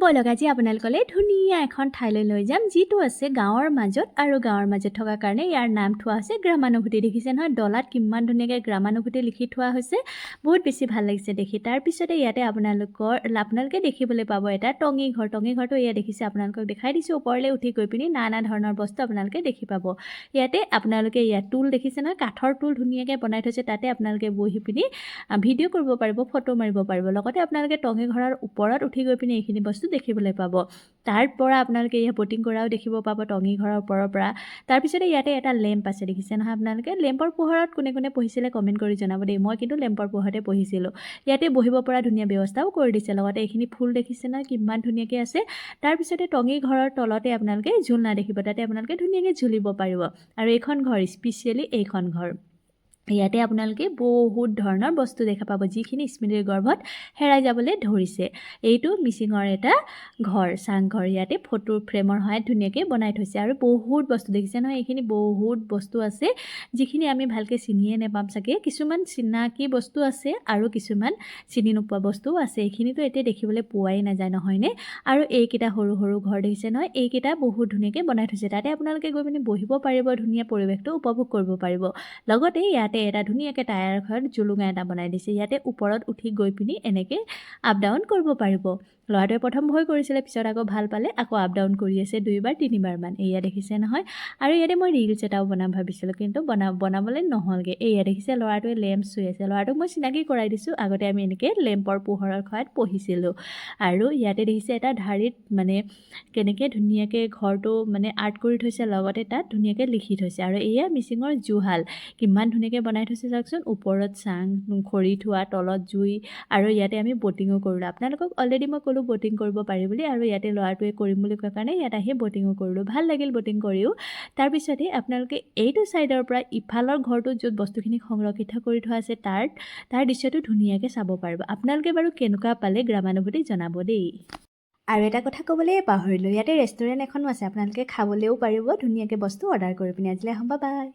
বলক আজি আপোনালোকলৈ ধুনীয়া এখন ঠাইলৈ লৈ যাম যিটো আছে গাঁৱৰ মাজত আৰু গাঁৱৰ মাজত থকা কাৰণে ইয়াৰ নাম থোৱা হৈছে গ্ৰামানুভূতি। দেখিছে নহয় ডলাত কিমান ধুনীয়াকৈ গ্ৰামানুভূতি লিখি থোৱা হৈছে, বহুত বেছি ভাল লাগিছে দেখি। তাৰপিছতে ইয়াতে আপোনালোকে দেখিবলৈ পাব এটা টঙি ঘৰ। টঙি ঘৰটো এয়া দেখিছে, আপোনালোকক দেখাই দিছোঁ। ওপৰলৈ উঠি গৈ পিনি নানা ধৰণৰ বস্তু আপোনালোকে দেখি পাব। ইয়াতে আপোনালোকে ইয়াত টুল দেখিছে নহয়, কাঠৰ টুল ধুনীয়াকৈ বনাই থৈছে। তাতে আপোনালোকে বহি পিনি ভিডিঅ' কৰিব পাৰিব, ফটো মাৰিব পাৰিব। লগতে আপোনালোকে টঙি ঘৰৰ ওপৰত উঠি গৈ পিনি এইখিনি বস্তু দেখিবলৈ পাব। তাৰ পৰা আপোনালোকে ইয়াত বটিং কৰাও দেখিব পাব টঙি ঘৰৰ ওপৰৰ পৰা। তাৰপিছতে ইয়াতে এটা লেম্প আছে, দেখিছে নহয় আপোনালোকে। লেম্পৰ পোহৰত কোনে কোনে পঢ়িছিলে কমেণ্ট কৰি জনাব দেই। মই কিন্তু লেম্পৰ পোহৰতে পঢ়িছিলোঁ। ইয়াতে বহিব পৰা ধুনীয়া ব্যৱস্থাও কৰি দিছে। লগতে এইখিনি ফুল দেখিছে নহয় কিমান ধুনীয়াকৈ আছে। তাৰপিছতে টঙি ঘৰৰ তলতে আপোনালোকে ঝুলনা দেখিব, তাতে আপোনালোকে ধুনীয়াকৈ ঝুলিব পাৰিব। আৰু এইখন ঘৰ স্পেচিয়েলি এইখন ঘৰ। ইয়াতে আপোনালোকে বহুত ধৰণৰ বস্তু দেখা পাব যিখিনি স্মৃতিৰ গৰ্ভত হেৰাই যাবলৈ ধৰিছে। এইটো মিচিঙৰ এটা ঘৰ, চাংঘৰ। ইয়াতে ফটোৰ ফ্ৰেমৰ সহায়ত ধুনীয়াকৈ বনাই থৈছে। আৰু বহুত বস্তু দেখিছে নহয়, এইখিনি বহুত বস্তু আছে যিখিনি আমি ভালকৈ চিনিয়ে নাপাম চাগে। কিছুমান চিনাকি বস্তু আছে আৰু কিছুমান চিনি নোপোৱা বস্তুও আছে। এইখিনিতো এতিয়া দেখিবলৈ পোৱাই নাযায় নহয়নে। আৰু এইকেইটা সৰু সৰু ঘৰ দেখিছে নহয়, এইকেইটা বহুত ধুনীয়াকৈ বনাই থৈছে। তাতে আপোনালোকে গৈ পিনি বহিব পাৰিব, ধুনীয়া পৰিৱেশটো উপভোগ কৰিব পাৰিব। লগতে ইয়াতে এটা ধুনীয়াকৈ টায়াৰ ঘৰত জুলুঙা এটা বনাই দিছে। ইয়াতে ওপৰত উঠি গৈ পিনি এনেকৈ আপ ডাউন কৰিব পাৰিব। ল'ৰাটোৱে প্ৰথম ভয় কৰিছিলে, পিছত আকৌ ভাল পালে, আকৌ আপ ডাউন কৰি আছে 2বাৰ 3বাৰমান। এয়া দেখিছে নহয়। আৰু ইয়াতে মই ৰিলছ এটাও বনাম ভাবিছিলোঁ, কিন্তু বনাবলৈ নহ'লগৈ। এয়া দেখিছে ল'ৰাটোৱে লেম্প চুই আছে। ল'ৰাটোক মই চিনাকি কৰাই দিছোঁ, আগতে আমি এনেকৈ লেম্পৰ পোহৰৰ সহায়ত পঢ়িছিলোঁ। আৰু ইয়াতে দেখিছে এটা ঢাৰিত কেনেকৈ ধুনীয়াকৈ ঘৰটো আৰ্ট কৰি থৈছে, লগতে তাত ধুনীয়াকৈ লিখি থৈছে। আৰু এয়া মিচিঙৰ জুহাল, কিমান ধুনীয়াকৈ বনাই থৈছে চাওকচোন। ওপৰত চাং খৰি থোৱা, তলত জুই। আৰু ইয়াতে আমি বটিঙো কৰিলোঁ। আপোনালোকক অলৰেডি মই ক'লোঁ বটিং কৰিব পাৰি বুলি, আৰু ইয়াতে ল'ৰাটোৱে কৰিম বুলি কোৱা কাৰণে ইয়াত আহি বটিঙো কৰিলোঁ। ভাল লাগিল বটিং কৰিও। তাৰপিছতে আপোনালোকে এইটো ছাইডৰ পৰা ইফালৰ ঘৰটোত য'ত বস্তুখিনি সংৰক্ষিত কৰি থোৱা আছে তাৰ দৃশ্যটো ধুনীয়াকৈ চাব পাৰিব। আপোনালোকে বাৰু কেনেকুৱা পালে গ্ৰামানুভূতি জনাব দেই। আৰু এটা কথা ক'বলৈ পাহৰিলোঁ, ইয়াতে ৰেষ্টুৰেণ্ট এখনো আছে, আপোনালোকে খাবলৈও পাৰিব ধুনীয়াকৈ বস্তু অৰ্ডাৰ কৰি পিনি। আজিলৈ বাই বাই।